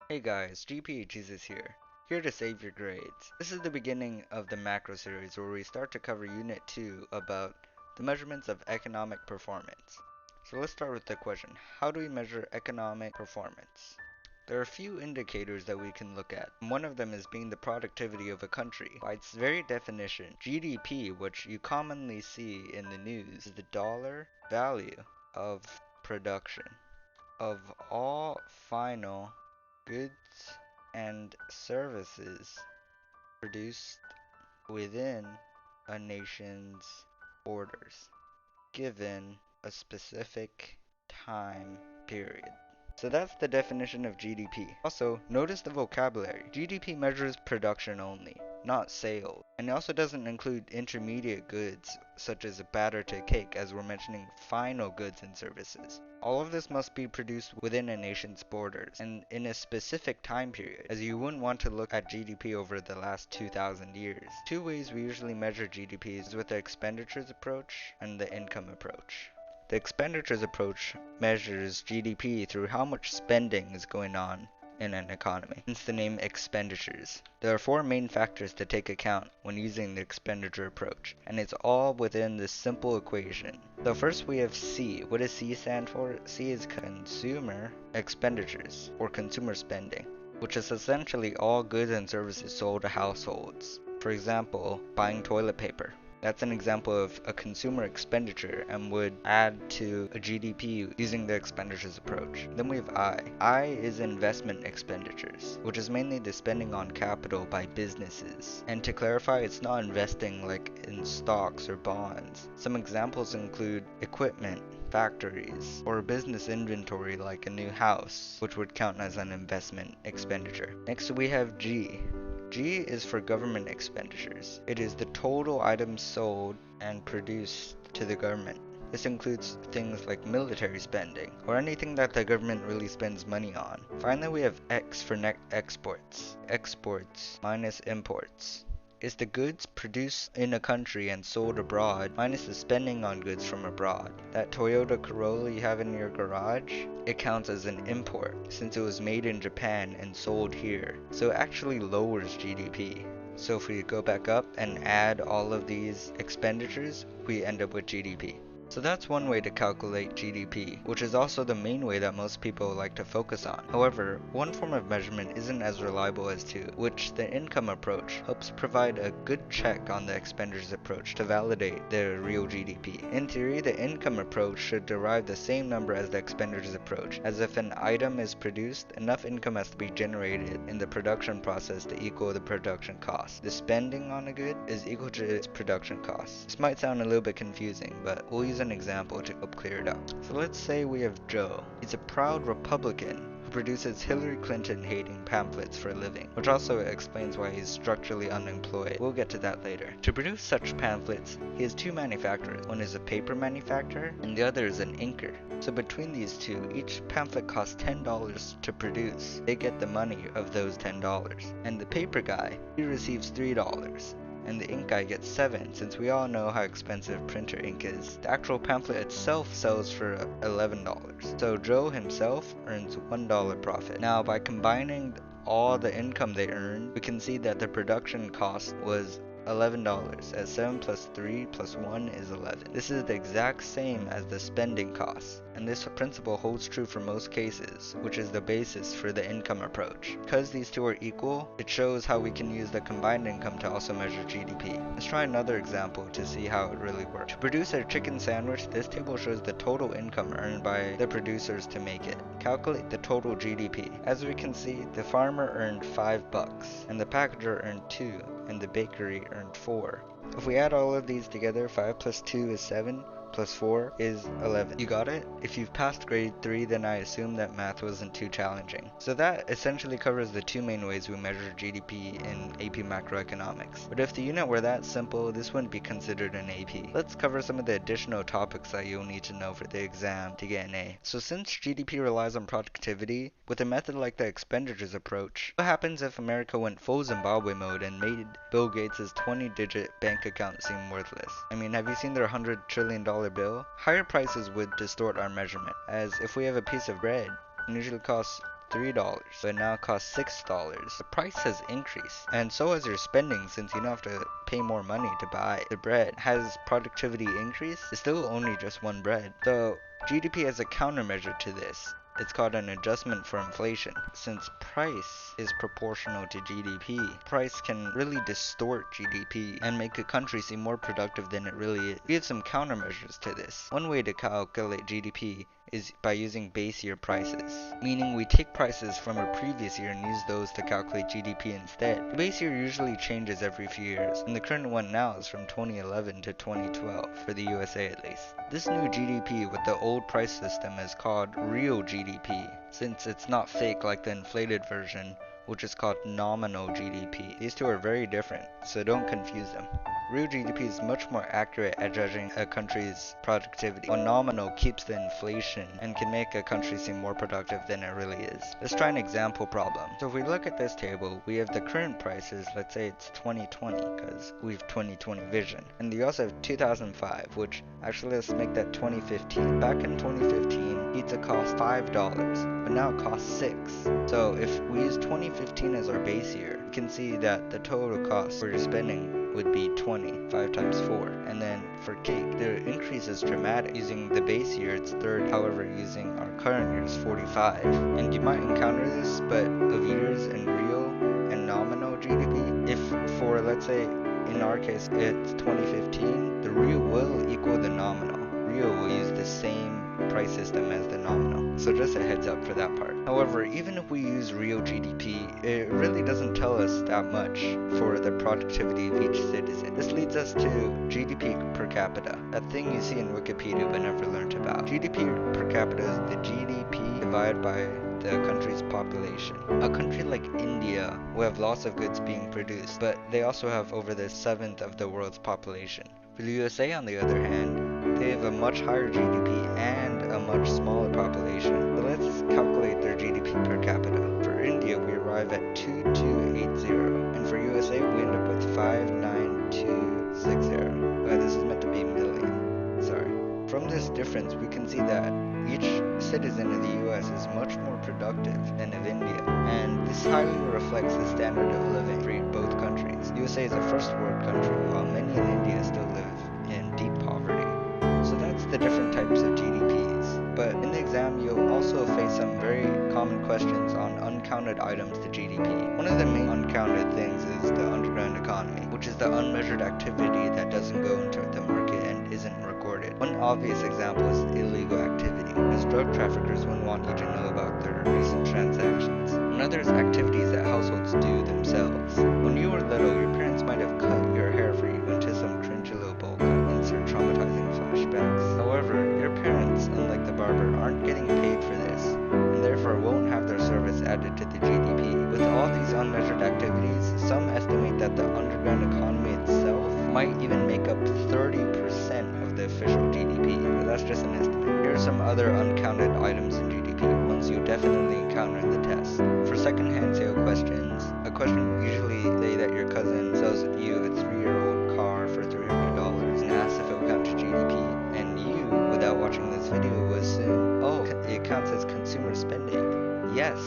Hey guys, GP Jesus here to save your grades. This is the beginning of the macro series where we start to cover Unit 2 about the measurements of economic performance. So let's start with the question, how do we measure economic performance? There are a few indicators that we can look at. One of them is being the productivity of a country. By its very definition, GDP, which you commonly see in the news, is the dollar value of production of all final goods and services produced within a nation's borders, given a specific time period. So that's the definition of GDP. Also, notice the vocabulary. GDP measures production only, not sales. And it also doesn't include intermediate goods, such as a batter to cake, as we're mentioning final goods and services. All of this must be produced within a nation's borders, and in a specific time period, as you wouldn't want to look at GDP over the last 2,000 years. Two ways we usually measure GDP is with the expenditures approach and the income approach. The expenditures approach measures GDP through how much spending is going on in an economy, hence the name expenditures. There are four main factors to take account when using the expenditure approach, and it's all within this simple equation. So first we have C. What does C stand for? C is consumer expenditures, or consumer spending, which is essentially all goods and services sold to households. For example, buying toilet paper. That's an example of a consumer expenditure and would add to a GDP using the expenditures approach. Then we have I. I is investment expenditures, which is mainly the spending on capital by businesses. And to clarify, it's not investing like in stocks or bonds. Some examples include equipment, factories, or business inventory like a new house, which would count as an investment expenditure. Next we have G. G is for government expenditures. It is the total items sold and produced to the government. This includes things like military spending, or anything that the government really spends money on. Finally, we have X for net exports. Exports minus imports is the goods produced in a country and sold abroad minus the spending on goods from abroad. That Toyota Corolla you have in your garage, it counts as an import since it was made in Japan and sold here. So it actually lowers GDP. So if we go back up and add all of these expenditures, we end up with GDP. So that's one way to calculate GDP, which is also the main way that most people like to focus on. However, one form of measurement isn't as reliable as two, which the income approach helps provide a good check on the expenditures approach to validate the real GDP. In theory, the income approach should derive the same number as the expenditures approach, as if an item is produced, enough income has to be generated in the production process to equal the production cost. The spending on a good is equal to its production cost. This might sound a little bit confusing, but we'll use an example to help clear it up. So let's say we have Joe. He's a proud Republican who produces Hillary Clinton hating pamphlets for a living, which also explains why he's structurally unemployed. We'll get to that later. To produce such pamphlets, he has two manufacturers. One is a paper manufacturer and the other is an inker. So between these two, each pamphlet costs $10 to produce. They get the money of those $10. And the paper guy, he receives $3. And the ink guy gets 7, since we all know how expensive printer ink is. The actual pamphlet itself sells for $11. So Joe himself earns $1 profit. Now by combining all the income they earned, we can see that the production cost was $11, as 7 plus 3 plus 1 is 11. This is the exact same as the spending costs, and this principle holds true for most cases, which is the basis for the income approach. Because these two are equal, it shows how we can use the combined income to also measure GDP. Let's try another example to see how it really works. To produce a chicken sandwich, this table shows the total income earned by the producers to make it. Calculate the total GDP. As we can see, the farmer earned $5, and the packager earned 2, and the bakery earned 4. If we add all of these together, 5 plus 2 is 7, plus 4 is 11. You got it? If you've passed grade 3, then I assume that math wasn't too challenging. So that essentially covers the two main ways we measure GDP in AP macroeconomics. But if the unit were that simple, this wouldn't be considered an AP. Let's cover some of the additional topics that you'll need to know for the exam to get an A. So since GDP relies on productivity, with a method like the expenditures approach, what happens if America went full Zimbabwe mode and made Bill Gates' 20-digit bank account seem worthless? I mean, have you seen their $100 trillion bill? Higher prices would distort our measurement, as if we have a piece of bread, it usually costs $3, but now costs $6. The price has increased, and so has your spending since you don't have to pay more money to buy the bread. Has productivity increased? It's still only just one bread. So GDP has a countermeasure to this. It's called an adjustment for inflation. Since price is proportional to GDP, price can really distort GDP and make a country seem more productive than it really is. We have some countermeasures to this. One way to calculate GDP is by using base year prices, meaning we take prices from a previous year and use those to calculate GDP instead. The base year usually changes every few years, and the current one now is from 2011 to 2012, for the USA at least. This new GDP with the old price system is called real GDP, since it's not fake like the inflated version, which is called nominal GDP. These two are very different, so don't confuse them. Real GDP is much more accurate at judging a country's productivity, while nominal keeps the inflation and can make a country seem more productive than it really is. Let's try an example problem. So if we look at this table, we have the current prices, let's say it's 2020, because we have 2020 vision. And you also have 2005, which actually let's make that 2015. Back in 2015, pizza cost $5, but now it costs $6. So if we use 2015 as our base year, you can see that the total cost for your spending would be 20, 5 times 4. And then for cake, the increase is dramatic. Using the base year, it's 30. However, using our current year, it's 45. And you might encounter this, but of years in real and nominal GDP, if for, let's say, in our case, it's 2015, the real will equal the nominal. Real will use the same price system as the nominal. So just a heads up for that part. However, even if we use real GDP, it really doesn't tell us that much for the productivity of each citizen. This leads us to GDP per capita, a thing you see in Wikipedia but never learned about. GDP per capita is the GDP divided by the country's population. A country like India will have lots of goods being produced, but they also have over the 7th of the world's population. For the USA, on the other hand, they have a much higher GDP and a much smaller population. So let's calculate their GDP per capita. For India, we arrive at 2280, and for USA, we end up with 59260. This is meant to be million. Sorry. From this difference, we can see that each citizen of the US is much more productive than of India, and this highly reflects the standard of living for both countries. USA is a first world country, while many in India still live in deep poverty. So that's the different types of GDPs. But in the exam, you'll also face some very common questions on uncounted items to GDP. One of the main uncounted things is the underground economy, which is the unmeasured activity that doesn't go into the market and isn't recorded. One obvious example is illegal activity, because drug traffickers wouldn't want you to know about their recent transactions. Another is activities that households do themselves. When you were little, your parents might have cut your hair for you into some cringy little bowl cut, insert traumatizing flashbacks. However, your parents, unlike the barber, aren't getting paid for this, and therefore won't have their service added to the GDP. With all these unmeasured activities, some estimate that the underground economy itself might even make up 30% of the official GDP, but that's just an estimate. Here are some other uncounted items in GDP, ones you definitely encounter in the test. For second-hand sale questions, a question usually say that your cousin sells you a 3-year-old car for $300 and asks if it will count to GDP, and you, without watching this video, will assume, oh, it counts as consumer spending. Yes,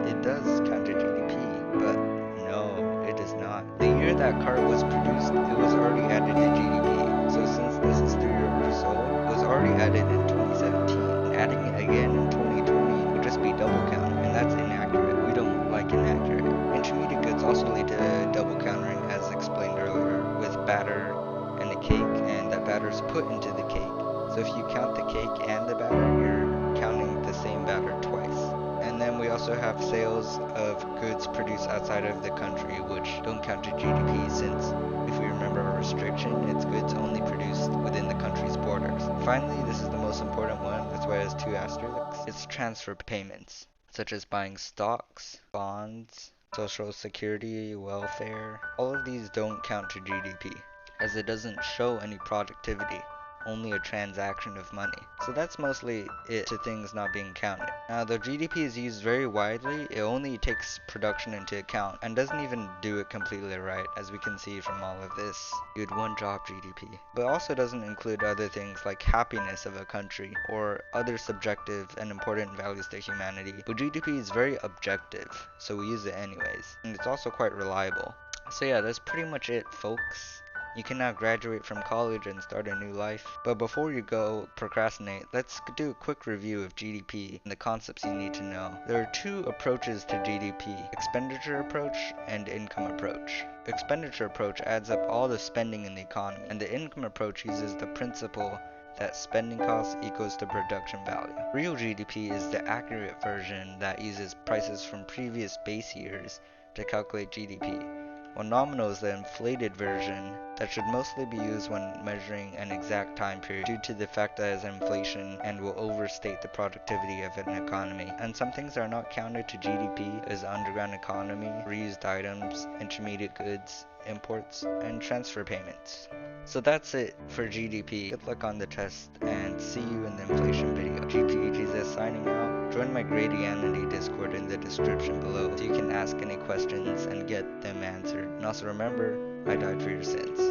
it does count to GDP, but no, it does not. The year that car was produced, it was already added to GDP. So since this is 3 years old, it was already added in 2017. And adding it again in 2020 would just be double count, and that's inaccurate. We don't like inaccurate. Intermediate goods also lead to double counting, as explained earlier, with batter and a cake, and that batter is put into the cake. So if you count the cake and the batter, you're counting the same batter twice. And then we also have sales of goods produced outside of the country, which don't count to GDP, since if we remember our restriction, it's goods only produced within the country's borders. Finally, this is the most important one, that's why it has 2 asterisks. It's transfer payments, such as buying stocks, bonds, social security, welfare. All of these don't count to GDP, as it doesn't show any productivity. only a transaction of money. So that's mostly it to things not being counted. Now, though GDP is used very widely, it only takes production into account and doesn't even do it completely right, as we can see from all of this. Good one job, GDP. But also doesn't include other things like happiness of a country or other subjective and important values to humanity. But GDP is very objective, so we use it anyways. And it's also quite reliable. So yeah, that's pretty much it, folks. You can now graduate from college and start a new life. But before you go procrastinate, let's do a quick review of GDP and the concepts you need to know. There are two approaches to GDP: expenditure approach and income approach. Expenditure approach adds up all the spending in the economy, and the income approach uses the principle that spending cost equals to production value. Real GDP is the accurate version that uses prices from previous base years to calculate GDP, while nominal is the inflated version that should mostly be used when measuring an exact time period due to the fact that it is inflation and will overstate the productivity of an economy. And some things that are not counted to GDP is underground economy, reused items, intermediate goods, imports, and transfer payments. So that's it for GDP. Good luck on the test and see you in the inflation video. GPGZ signing out. Join my Gradianity Discord in the description below so you can ask any questions and get them answered. And also remember, I died for your sins.